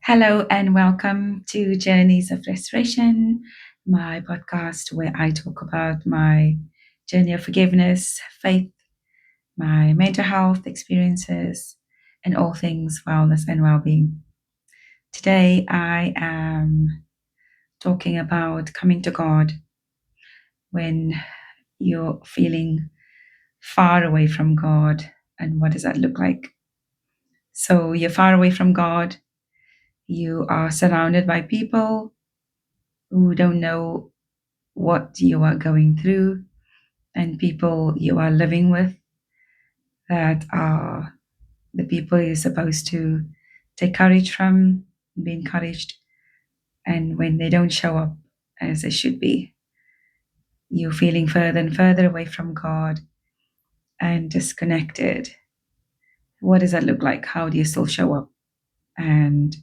Hello and welcome to Journeys of Restoration, my podcast where I talk about my journey of forgiveness, faith, my mental health experiences, and all things wellness and well-being. Today I am talking about coming to God when you're feeling far away from God, and what does that look like? So you're far away from God, you are surrounded by people who don't know what you are going through, and people you are living with that are the people you're supposed to take courage from, be encouraged. And when they don't show up as they should be, you're feeling further and further away from God and disconnected. What does that look like? How do you still show up? And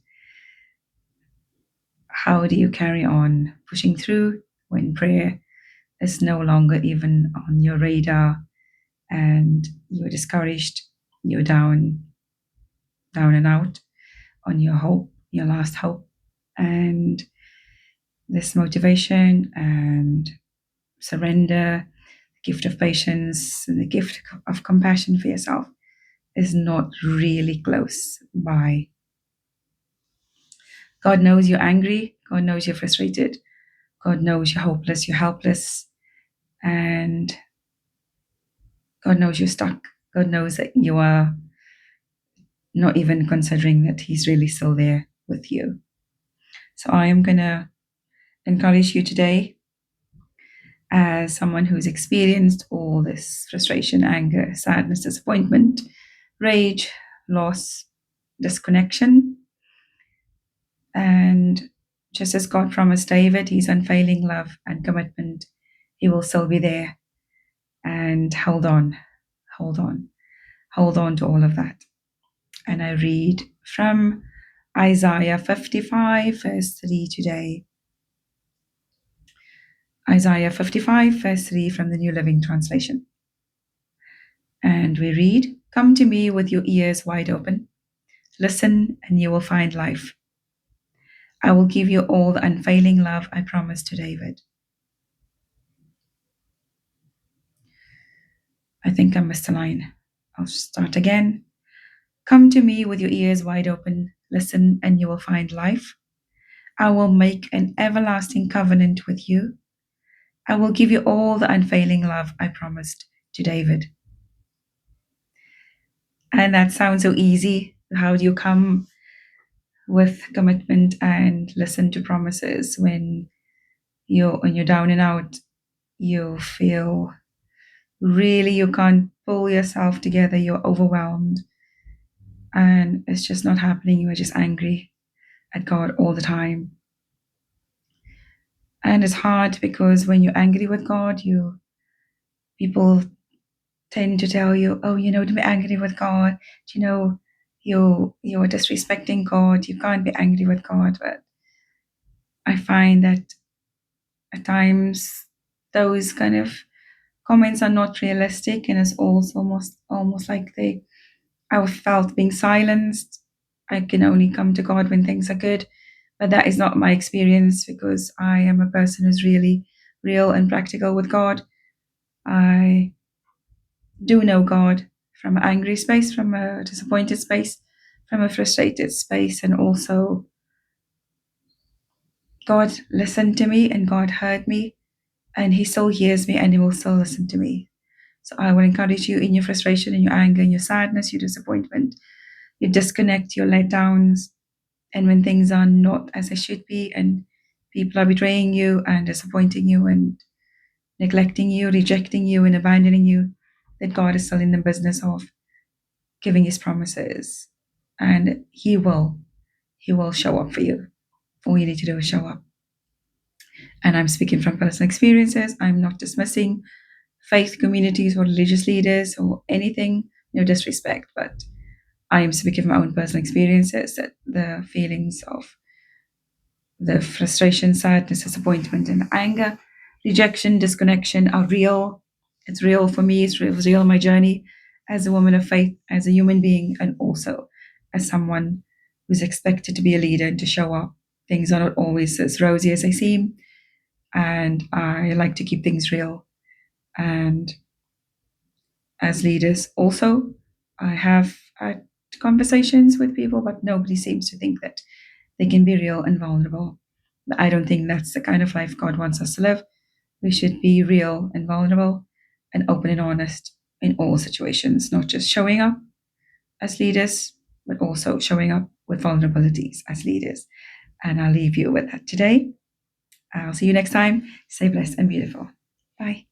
how do you carry on pushing through when prayer is no longer even on your radar and you're discouraged, you're down and out on your hope, your last hope, and this motivation and surrender, the gift of patience, and the gift of compassion for yourself is not really close by. God knows you're angry, God knows you're frustrated, God knows you're hopeless, you're helpless, and God knows you're stuck. God knows that you are not even considering that He's really still there with you. So I am going to encourage you today, as someone who's experienced all this frustration, anger, sadness, disappointment, rage, loss, disconnection. And just as God promised David, His unfailing love and commitment, He will still be there. And hold on, hold on, hold on to all of that. And I read from Isaiah 55, verse 3 today. Isaiah 55, verse 3 from the New Living Translation. And we read, "Come to me with your ears wide open. Listen, and you will find life. I will give you all the unfailing love I promised to David." I think I missed a line. I'll start again. "Come to me with your ears wide open. Listen, and you will find life. I will make an everlasting covenant with you. I will give you all the unfailing love I promised to David." And that sounds so easy. How do you come with commitment and listen to promises when you're down and out? You feel really you can't pull yourself together, you're overwhelmed, and it's just not happening. You are just angry at God all the time. And it's hard because when you're angry with God, people tend to tell you, "Oh, don't be angry with God. You're disrespecting God. You can't be angry with God." But I find that at times those kind of comments are not realistic, and it's also almost like I felt being silenced. I can only come to God when things are good, but that is not my experience, because I am a person who's really real and practical with God. I do know God from an angry space, from a disappointed space, from a frustrated space, and also God listened to me and God heard me, and He still hears me and He will still listen to me. So I will encourage you in your frustration, in your anger, in your sadness, your disappointment, your disconnect, your letdowns, and when things are not as they should be, and people are betraying you and disappointing you and neglecting you, rejecting you, and abandoning you, that God is still in the business of giving His promises, and He will show up for you. All you need to do is show up. And I'm speaking from personal experiences. I'm not dismissing faith communities or religious leaders or anything, no disrespect, but I am speaking from my own personal experiences, that the feelings of the frustration, sadness, disappointment, and anger, rejection, disconnection are real. It's real for me. It was real in my journey as a woman of faith, as a human being, and also as someone who's expected to be a leader and to show up. Things are not always as rosy as they seem, and I like to keep things real. And as leaders, also, I have had conversations with people, but nobody seems to think that they can be real and vulnerable. I don't think that's the kind of life God wants us to live. We should be real and vulnerable and open and honest in all situations, not just showing up as leaders, but also showing up with vulnerabilities as leaders. And I'll leave you with that today. I'll see you next time. Stay blessed and beautiful. Bye.